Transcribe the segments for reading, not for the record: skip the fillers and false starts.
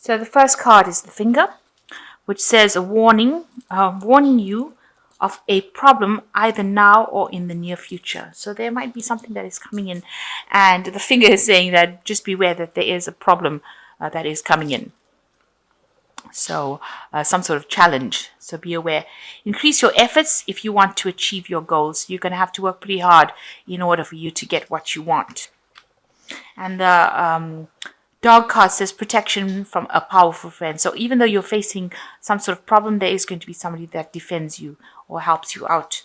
So the first card is the finger, which says a warning, warning you of a problem either now or in the near future. So there might be something that is coming in, and the finger is saying that just beware that there is a problem that is coming in. So some sort of challenge. So be aware. Increase your efforts if you want to achieve your goals. You're going to have to work pretty hard in order for you to get what you want. And the dog card says protection from a powerful friend. So even though you're facing some sort of problem, there is going to be somebody that defends you or helps you out.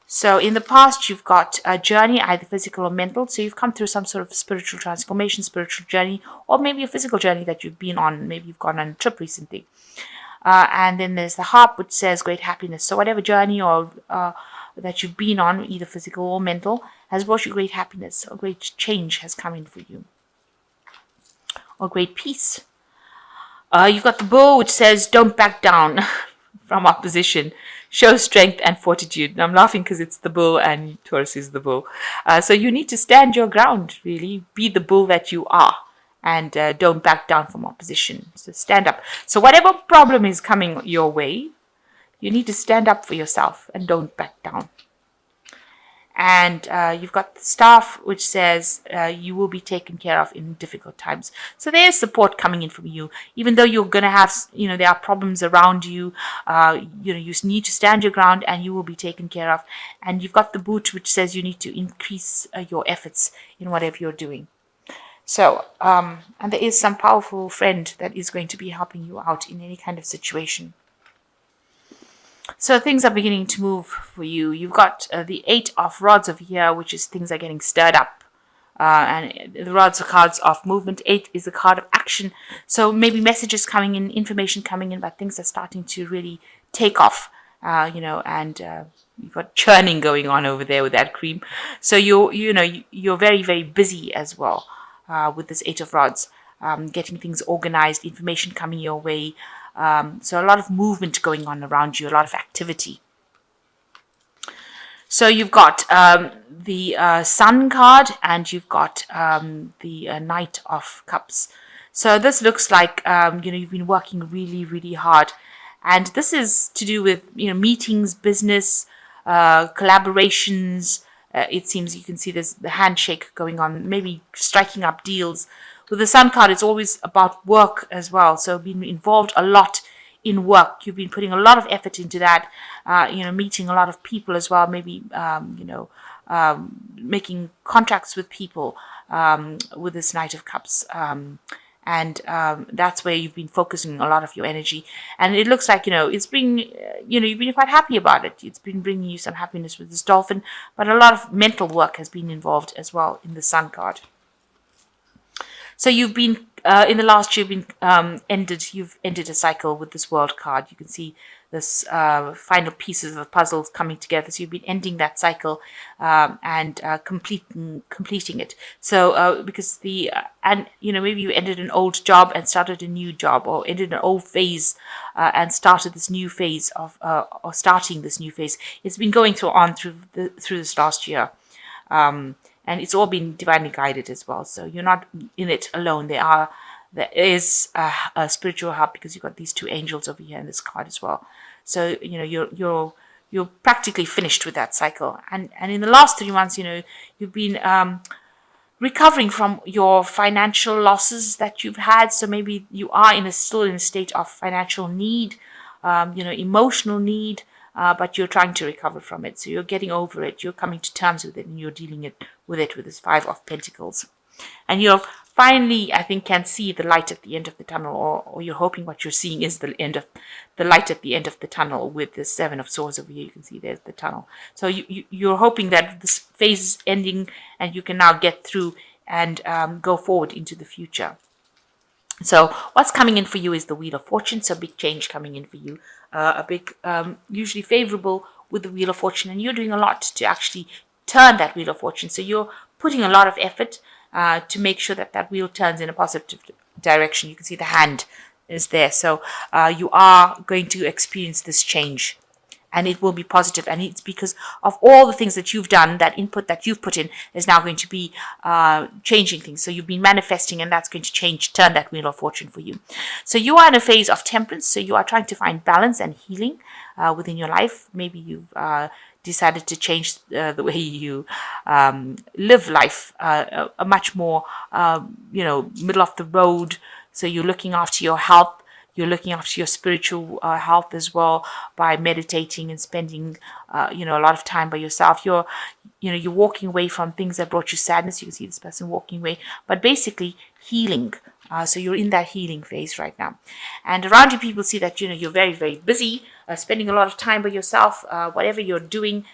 So in the past, you've got a journey, either physical or mental. So you've come through some sort of spiritual transformation, spiritual journey, or maybe a physical journey that you've been on. Maybe you've gone on a trip recently. And then there's the harp, which says great happiness. So whatever journey or that you've been on, either physical or mental, has brought you great happiness. A great change has come in for you. Or great peace. You've got the bull, which says don't back down from opposition. Show strength and fortitude. And I'm laughing because it's the bull and Taurus is the bull. So you need to stand your ground, really. Be the bull that you are. And don't back down from opposition. So stand up. So whatever problem is coming your way, you need to stand up for yourself and don't back down. And you've got the staff, which says you will be taken care of in difficult times. So there's support coming in from you. Even though you're going to have, there are problems around you, you need to stand your ground and you will be taken care of. And you've got the boot, which says you need to increase your efforts in whatever you're doing. So, and there is some powerful friend that is going to be helping you out in any kind of situation. So things are beginning to move for you. You've got the 8 of rods over here, which is things are getting stirred up. And the rods are cards of movement. 8 is a card of action. So maybe messages coming in, information coming in, but things are starting to really take off, and you've got churning going on over there with that cream. So you're very, very busy as well with this 8 of rods, getting things organized, information coming your way. So a lot of movement going on around you, a lot of activity. So you've got the Sun card and you've got the Knight of Cups. So this looks like, you've been working really, really hard. And this is to do with, meetings, business, collaborations. It seems you can see there's the handshake going on, maybe striking up deals. With the Sun card, it's always about work as well. So being involved a lot in work. You've been putting a lot of effort into that, meeting a lot of people as well, maybe, making contracts with people with this Knight of Cups. And that's where you've been focusing a lot of your energy. And it looks like, it's been, you've been quite happy about it. It's been bringing you some happiness with this dolphin, but a lot of mental work has been involved as well in the Sun card. So you've been, in the last year, you've ended a cycle with this World card. You can see this final pieces of the puzzles coming together. So you've been ending that cycle and completing it. So because maybe you ended an old job and started a new job, or ended an old phase and started this new phase or starting this new phase. It's been going through this last year. And it's all been divinely guided as well. So you're not in it alone. There is a spiritual help because you've got these 2 angels over here in this card as well. So, you're practically finished with that cycle. And in the last 3 months, you've been recovering from your financial losses that you've had. So maybe you are still in a state of financial need, emotional need. But you're trying to recover from it. So you're getting over it. You're coming to terms with it, and you're dealing with this 5 of Pentacles. And you're finally, I think, can see the light at the end of the tunnel, or you're hoping what you're seeing is the light at the end of the tunnel with the 7 of Swords over here. You can see there's the tunnel. So you're hoping that this phase is ending and you can now get through and go forward into the future. So what's coming in for you is the Wheel of Fortune. So big change coming in for you. A big, usually favorable with the Wheel of Fortune. And you're doing a lot to actually turn that Wheel of Fortune. So you're putting a lot of effort to make sure that wheel turns in a positive direction. You can see the hand is there. So you are going to experience this change. And it will be positive. And it's because of all the things that you've done, that input that you've put in is now going to be changing things. So you've been manifesting, and that's going to turn that Wheel of Fortune for you. So you are in a phase of temperance. So you are trying to find balance and healing within your life. Maybe you've decided to change the way you live life, a much more, middle of the road. So you're looking after your health. You're looking after your spiritual health as well by meditating and spending, a lot of time by yourself. You're walking away from things that brought you sadness. You can see this person walking away, but basically healing. So you're in that healing phase right now. And around you, people see that, you're very, very busy, spending a lot of time by yourself. Whatever you're doing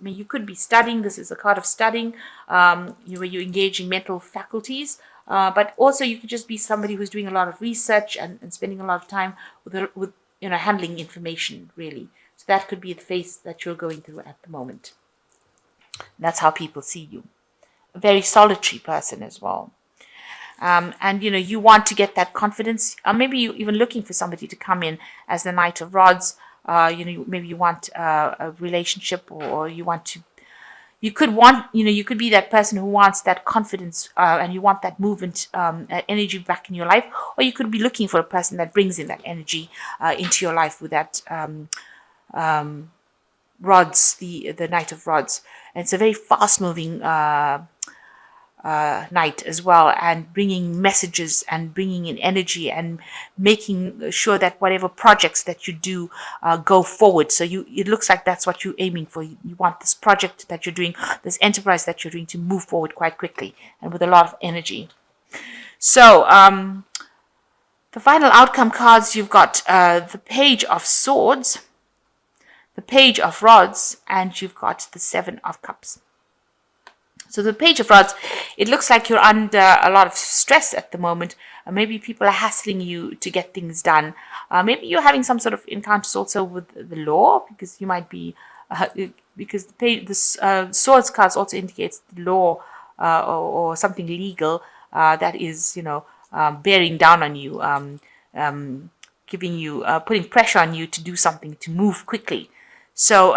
you could be studying. This is a card of studying, where you engage in mental faculties. But also you could just be somebody who's doing a lot of research and spending a lot of time with handling information, really. So that could be the phase that you're going through at the moment. That's how people see you. A very solitary person as well. And you want to get that confidence. Maybe you're even looking for somebody to come in as the Knight of Rods. Maybe you want a relationship, or you want to. You could be that person who wants that confidence, and you want that movement, energy back in your life, or you could be looking for a person that brings in that energy into your life with that rods, the Knight of Rods. And it's a very fast-moving night as well, and bringing messages and bringing in energy and making sure that whatever projects that you do go forward. So it looks like that's what you're aiming for. You want this project that you're doing, this enterprise that you're doing, to move forward quite quickly and with a lot of energy. So the final outcome cards, you've got the Page of Swords, the Page of Rods, and you've got the Seven of Cups. So the Page of Rods, it looks like you're under a lot of stress at the moment. Maybe people are hassling you to get things done. Maybe you're having some sort of encounters also with the law, because you might be, because the Swords cards also indicates the law or something legal that is, bearing down on you, giving you, putting pressure on you to do something, to move quickly. So,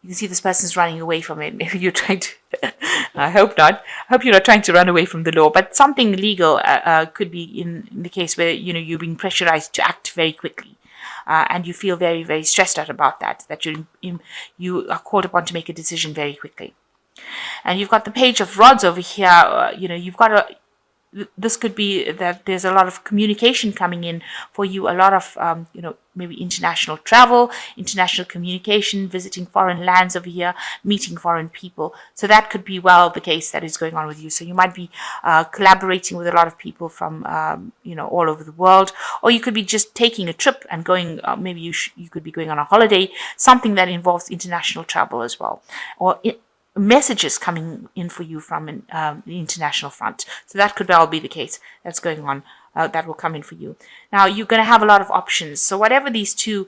you can see this person's running away from it. Maybe you're trying to, I hope not. I hope you're not trying to run away from the law, but something legal could be in the case where, you're being pressurized to act very quickly. And you feel very, very stressed out about that you are called upon to make a decision very quickly. And you've got the Page of Rods over here. You've got this could be that there's a lot of communication coming in for you, a lot of, maybe international travel, international communication, visiting foreign lands over here, meeting foreign people. So that could be the case that is going on with you. So you might be collaborating with a lot of people from, all over the world, or you could be just taking a trip and going, maybe you could be going on a holiday, something that involves international travel as well, or messages coming in for you from the international front. So that could well be the case that's going on, that will come in for you. Now, you're going to have a lot of options. So whatever these two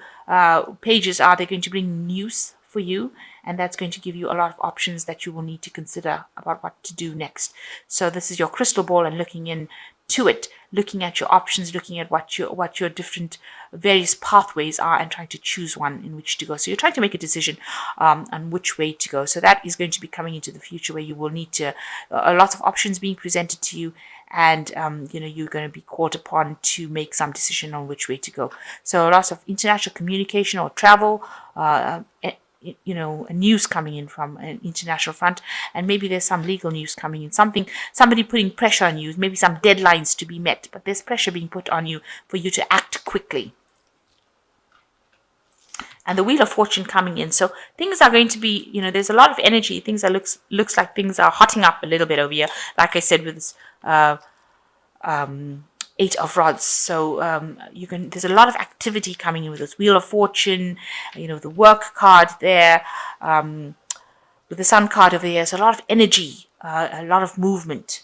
pages are, they're going to bring news for you, and that's going to give you a lot of options that you will need to consider about what to do next. So this is your crystal ball, and looking into it, looking at your options, looking at what your different various pathways are, and trying to choose one in which to go. So you're trying to make a decision on which way to go. So that is going to be coming into the future, where you will need to a lot of options being presented to you, and you're going to be called upon to make some decision on which way to go. So lots of international communication or travel, news coming in from an international front, and maybe there's some legal news coming in, somebody putting pressure on you, maybe some deadlines to be met, but there's pressure being put on you for you to act quickly. And the Wheel of Fortune coming in. So things are going to be, there's a lot of energy. Things are looks like things are hotting up a little bit over here. Like I said, with this Eight of Rods. So there's a lot of activity coming in with this Wheel of Fortune, the work card there, with the Sun card over here. There's a lot of energy, a lot of movement.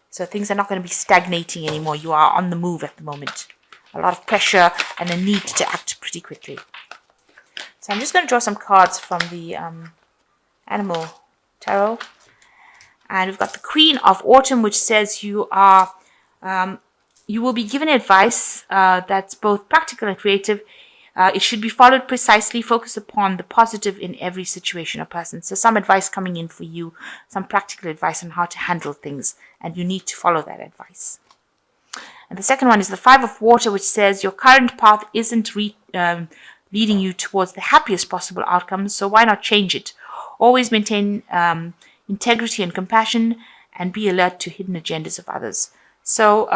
So things are not going to be stagnating anymore. You are on the move at the moment. A lot of pressure and a need to act pretty quickly. So I'm just going to draw some cards from the Animal Tarot. And we've got the Queen of Autumn, which says you will be given advice that's both practical and creative. It should be followed precisely, focus upon the positive in every situation or person. So some advice coming in for you, some practical advice on how to handle things, and you need to follow that advice. And the second one is the Five of Water, which says your current path isn't leading you towards the happiest possible outcomes, so why not change it? Always maintain integrity and compassion, and be alert to hidden agendas of others. So,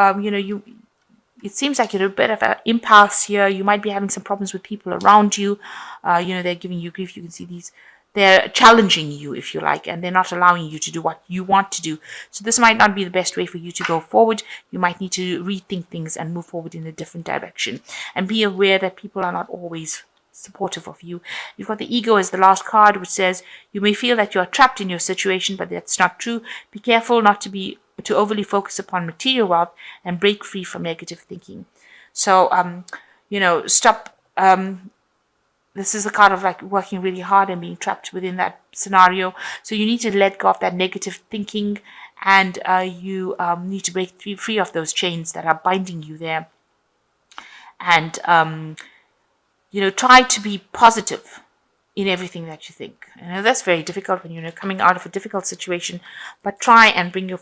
it seems like you're a bit of an impasse here. You might be having some problems with people around you. They're giving you grief. You can see these. They're challenging you, if you like, and they're not allowing you to do what you want to do. So this might not be the best way for you to go forward. You might need to rethink things and move forward in a different direction. And be aware that people are not always supportive of you. You've got the ego as the last card, which says you may feel that you're trapped in your situation, but that's not true. Be careful not to overly focus upon material wealth and break free from negative thinking. So, stop. This is a card of like working really hard and being trapped within that scenario. So you need to let go of that negative thinking, and you need to break free of those chains that are binding you there. And try to be positive in everything that you think. That's very difficult when you're coming out of a difficult situation, but try and bring your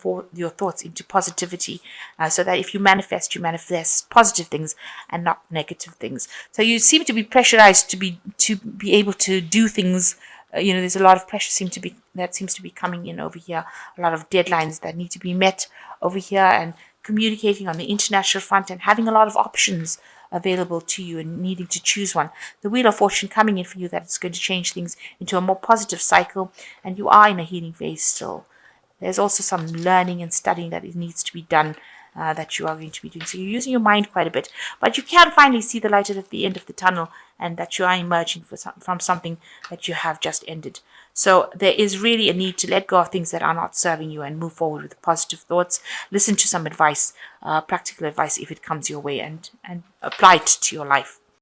thoughts into positivity, so that if you manifest positive things and not negative things. So you seem to be pressurized to be able to do things. There's a lot of pressure seems to be coming in over here. A lot of deadlines that need to be met over here, and communicating on the international front and having a lot of options available to you and needing to choose one. The Wheel of Fortune coming in for you, that it's going to change things into a more positive cycle, and you are in a healing phase still. There's also some learning and studying that it needs to be done, that you are going to be doing. So you're using your mind quite a bit, but you can finally see the light at the end of the tunnel, and that you are emerging from something that you have just ended. So there is really a need to let go of things that are not serving you and move forward with positive thoughts. Listen to some advice, practical advice if it comes your way, and apply it to your life.